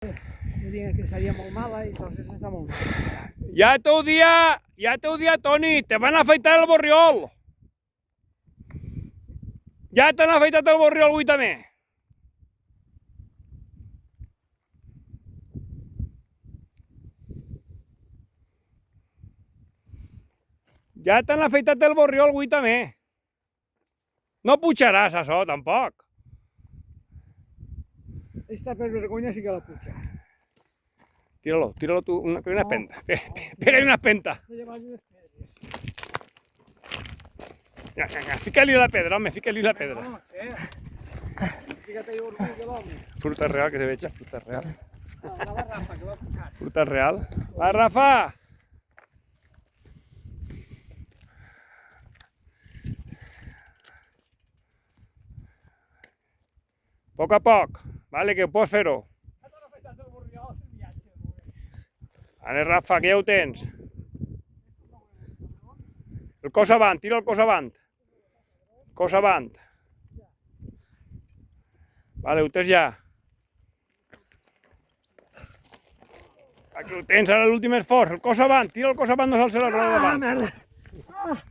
Em diuen que seria molt mala i sols està molt mala. Ya te día, Toni, te van a afeitar el borriol. Ja t'han afeitat el borriol avui també. Ja t'han afeitat el borriol avui també. No pujaràs, això, tampoc. Esta per vergonya sí que la puja. Tíralo tú, pega una espenta. Pega una espenta. Se lleva unes pedres. Vinga, fica-li la pedra, home, fica-li la pedra. No, fíjate jo orgull de l'home. Fruta real, que se veja, fruta real. Va la Rafa, que va pujar. Fruta real. Va, Rafa! Poc a poc, vale, que pots fer-ho. Vale, Rafa, que ja ho tens. El cos avant, tira el cos avant. Cos avant. Vale, ho tens ja. Aquí ho tens, ara l'últim esforç. El cos avant, tira el cos avant, no se'l la roda davant. merda!